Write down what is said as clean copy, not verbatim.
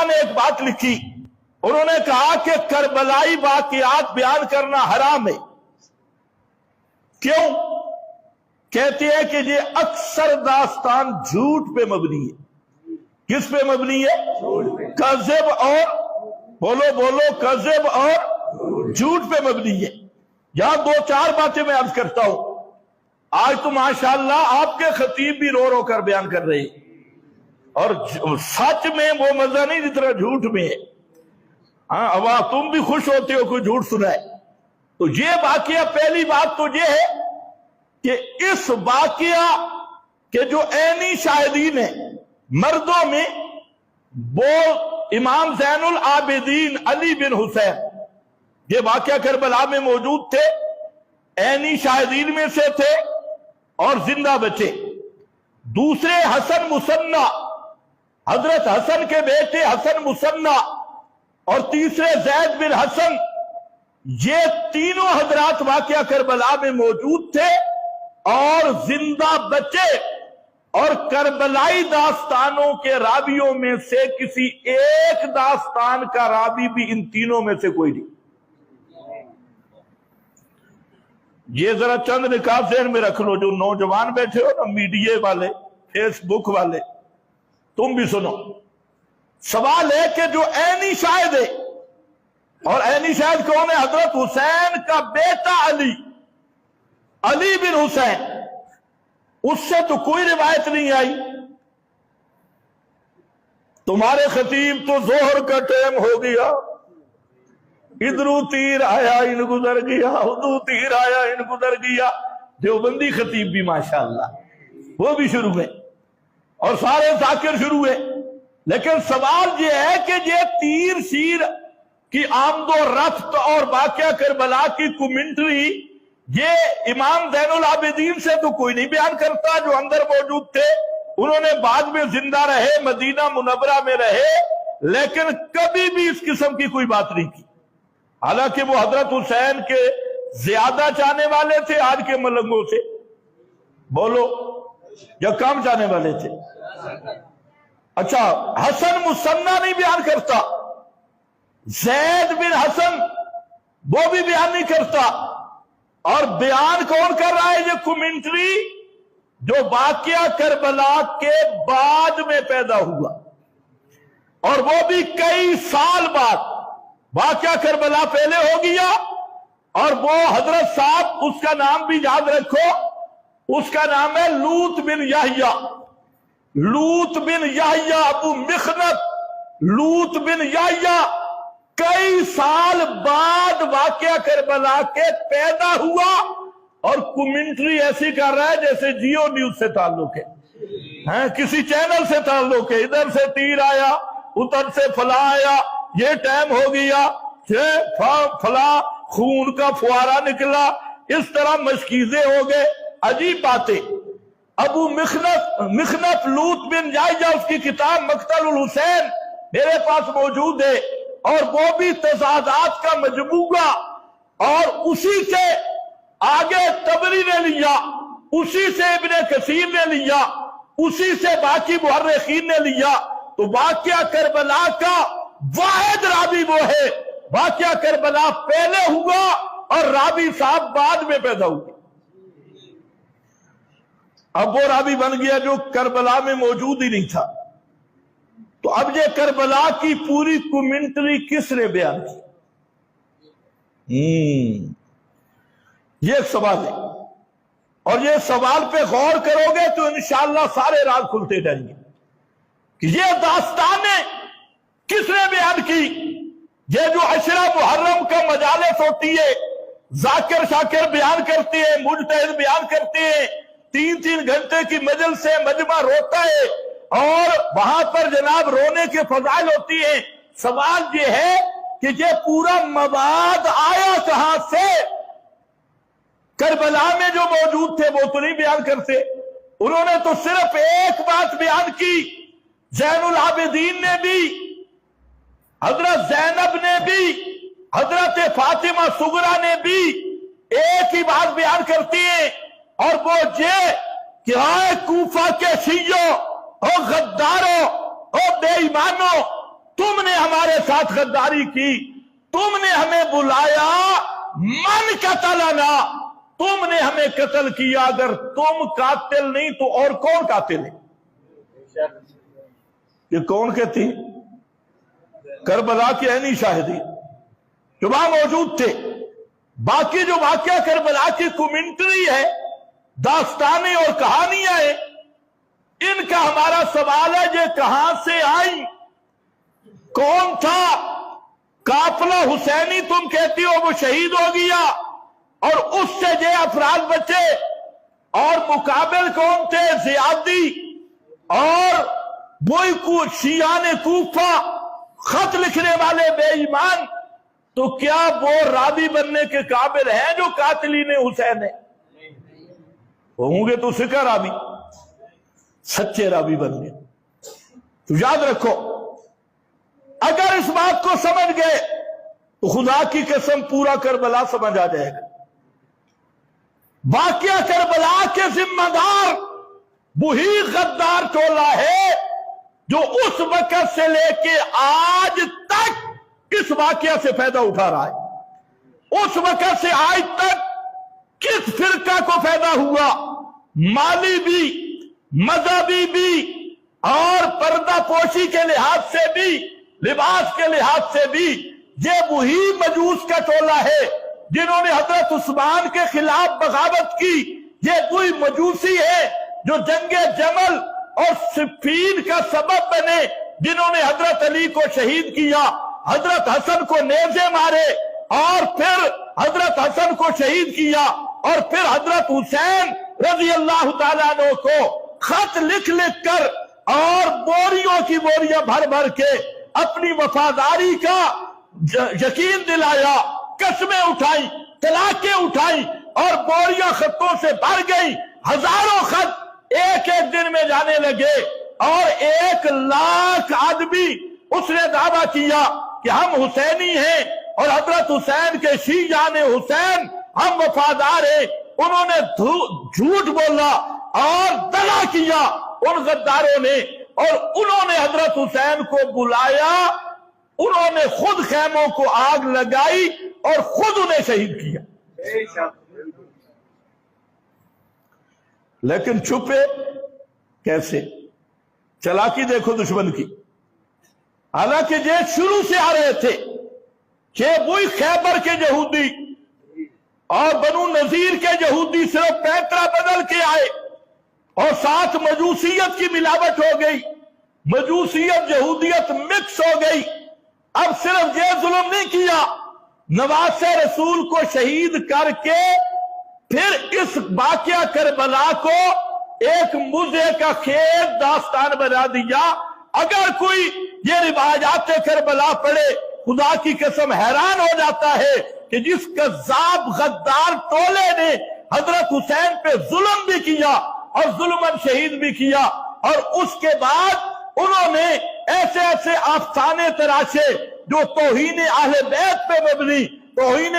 علماء نے ایک بات لکھی، انہوں نے کہا کہ کربلائی واقعات بیان کرنا حرام ہے۔ کیوں؟ کہتے ہیں کہ یہ اکثر داستان جھوٹ پہ مبنی ہے۔ کس پہ مبنی ہے؟ کذب اور بولو کذب اور جھوٹ پہ مبنی ہے۔ یہاں دو چار باتیں میں عرض کرتا ہوں۔ آج تو ماشاءاللہ آپ کے خطیب بھی رو رو کر بیان کر رہے ہیں، اور سچ میں وہ مزہ نہیں جس طرح جھوٹ میں ہے۔ ہاں، اب تم بھی خوش ہوتے ہو کوئی جھوٹ سنائے۔ تو یہ واقعہ، پہلی بات تو یہ ہے کہ اس واقعہ کے جو عینی شاہدین ہیں مردوں میں، وہ امام زین العابدین علی بن حسین، یہ واقعہ کربلا میں موجود تھے، عینی شاہدین میں سے تھے اور زندہ بچے۔ دوسرے حسن مثنیٰ، حضرت حسن کے بیٹے حسن مثنیٰ، اور تیسرے زید بن حسن، یہ تینوں حضرات واقعہ کربلا میں موجود تھے اور زندہ بچے، اور کربلائی داستانوں کے راویوں میں سے کسی ایک داستان کا راوی بھی ان تینوں میں سے کوئی نہیں۔ یہ ذرا چند نکات ذہن میں رکھ لو، جو نوجوان بیٹھے ہو نا، میڈیا والے، فیس بک والے، تم بھی سنو۔ سوال ہے کہ جو عینی شاہد ہے، اور عینی شاہد کون ہے؟ حضرت حسین کا بیٹا علی بن حسین، اس سے تو کوئی روایت نہیں آئی۔ تمہارے خطیب تو ظہر کا ٹائم ہو گیا، ادھرو تیر آیا ان گزر گیا، ادھرو تیر آیا ان گزر گیا۔ دیوبندی خطیب بھی ماشاءاللہ وہ بھی شروع ہے، اور سارے ذاکر شروع ہے۔ لیکن سوال یہ ہے کہ یہ تیر شیر کی آمد و رفت اور واقعہ کربلا کی کومنٹری، یہ امام زین العابدین سے تو کوئی نہیں بیان کرتا جو اندر موجود تھے۔ انہوں نے بعد میں زندہ رہے، مدینہ منورہ میں رہے، لیکن کبھی بھی اس قسم کی کوئی بات نہیں کی۔ حالانکہ وہ حضرت حسین کے زیادہ چاہنے والے تھے آج کے ملنگوں سے، بولو، یا کم چاہنے والے تھے؟ اچھا، حسن مثنیٰ نہیں بیان کرتا، زید بن حسن وہ بھی بیان نہیں کرتا، اور بیان کون کر رہا ہے؟ یہ کومنٹری جو واقعہ کربلا کے بعد میں پیدا ہوا، اور وہ بھی کئی سال بعد۔ واقعہ کربلا پہلے ہو گیا، اور وہ حضرت صاحب، اس کا نام بھی یاد رکھو، اس کا نام ہے لوط بن یحییٰ۔ لوط بن یحییٰ، ابو مخنف لوط بن یحییٰ، کئی سال بعد واقعہ کربلا کے پیدا ہوا، اور کومنٹری ایسی کر رہا ہے جیسے جیو نیوز سے تعلق ہے، کسی چینل سے تعلق ہے، ادھر سے تیر آیا، ادھر سے فلاں آیا، یہ ٹائم ہو گیا، فلاں خون کا فوارہ نکلا، اس طرح مشکیزیں ہو گئے، عجیب باتیں۔ ابو مخنف لوط بن یحییٰ، اس کی کتاب مقتل الحسین میرے پاس موجود ہے، اور وہ بھی تضادات کا مجموعہ، اور اسی سے آگے طبری نے لیا، اسی سے ابن کثیر نے لیا، اسی سے باقی محرخین نے لیا۔ تو واقعہ کربلا کا واحد راوی وہ ہے، واقعہ کربلا پہلے ہوا اور راوی صاحب بعد میں پیدا ہوا۔ اب وہ راوی بن گیا جو کربلا میں موجود ہی نہیں تھا۔ تو اب یہ کربلا کی پوری کومنٹری کس نے بیان کی؟ یہ ایک سوال ہے، اور یہ سوال پہ غور کرو گے تو انشاءاللہ سارے راز کھلتے جائیں گے کہ یہ داستانیں کس نے بیان کی۔ یہ جو عشرہ محرم کا مجالس ہوتی ہے، ذاکر شاکر بیان کرتے ہیں، مجتہد بیان کرتے ہیں، 3 گھنٹے کی مجلس سے مجمع روتا ہے، اور وہاں پر جناب رونے کے فضائل ہوتی ہیں۔ سوال یہ ہے کہ یہ پورا مواد آیا کہاں سے؟ کربلا میں جو موجود تھے وہ تو نہیں بیان کرتے، انہوں نے تو صرف ایک بات بیان کی۔ زین العابدین نے بھی، حضرت زینب نے بھی، حضرت فاطمہ صغرا نے بھی ایک ہی بات بیان کرتی ہیں، اور وہ یہ کہ آئے کوفہ کے شیعوں، او غداروں، او بے ایمانوں، تم نے ہمارے ساتھ غداری کی، تم نے ہمیں بلایا، من قتلنا، تم نے ہمیں قتل کیا، اگر تم قاتل نہیں تو اور کون قاتل ہے؟ یہ کون کہتی؟ کربلا کی عینی شاہدی جو وہاں موجود تھے۔ باقی جو واقعہ کربلا کی کومنٹری ہے، داستانیں اور کہانیاں ہیں، ان کا ہمارا سوال ہے یہ کہاں سے آئی؟ کون تھا؟ قافلہ حسینی تم کہتی ہو وہ شہید ہو گیا اور اس سے یہ افراد بچے، اور مقابل کون تھے؟ زیادی اور وہی شیعان کوفہ، خط لکھنے والے بے ایمان۔ تو کیا وہ راوی بننے کے قابل ہیں جو قاتلین حسین ہیں؟ ہوں گے تو سکا راوی، سچے راوی بن گئے۔ تو یاد رکھو، اگر اس بات کو سمجھ گئے تو خدا کی قسم پورا کربلا سمجھ آ جائے گا۔ واقعہ کربلا کے ذمہ دار وہی غدار ٹولہ ہے جو اس وقت سے لے کے آج تک کس واقعہ سے فائدہ اٹھا رہا ہے۔ اس وقت سے آج تک کس فرقہ کو فائدہ ہوا؟ مالی بھی، مذہبی بھی، اور پردہ پوشی کے لحاظ سے بھی، لباس کے لحاظ سے بھی، یہ وہی مجوس کا ٹولہ ہے جنہوں نے حضرت عثمان کے خلاف بغاوت کی۔ یہ وہی مجوسی ہے جو جنگ جمل اور صفین کا سبب بنے، جنہوں نے حضرت علی کو شہید کیا، حضرت حسن کو نیزے مارے، اور پھر حضرت حسن کو شہید کیا، اور پھر حضرت حسین رضی اللہ تعالیٰ عنہ کو خط لکھ لکھ کر اور بوریوں کی بوریاں بھر بھر کے اپنی وفاداری کا یقین دلایا، قسمیں اٹھائی، طلاقیں اٹھائی، اور بوریاں خطوں سے بھر گئی۔ ہزاروں خط ایک ایک دن میں جانے لگے، اور 1,00,000 آدمی اس نے دعویٰ کیا کہ ہم حسینی ہیں اور حضرت حسین کے شیعان حسین ہم وفادار ہیں۔ انہوں نے جھوٹ بولا اور دغا کیا ان غداروں نے، اور انہوں نے حضرت حسین کو بلایا، انہوں نے خود خیموں کو آگ لگائی اور خود انہیں شہید کیا۔ لیکن چھپے کیسے؟ چلاکی دیکھو دشمن کی۔ حالانکہ یہ شروع سے آ رہے تھے کہ وہی خیبر کے یہودی اور بنو نذیر کے یہودی صرف پیترا بدل کے آئے، اور ساتھ مجوسیت کی ملاوٹ ہو گئی، مجوسیت یہودیت مکس ہو گئی۔ اب صرف یہ ظلم نہیں کیا، نواسہ رسول کو شہید کر کے پھر اس واقعہ کربلا کو ایک مزے کا خیز داستان بنا دیا۔ اگر کوئی یہ روایات کربلا پڑھے، خدا کی قسم حیران ہو جاتا ہے کہ جس کذاب غدار ٹولے نے حضرت حسین پہ ظلم بھی کیا اور ظلماً شہید بھی کیا، اور اس کے بعد انہوں نے ایسے ایسے افسانے تراشے جو توہین اہل بیت پہ مبنی، توہین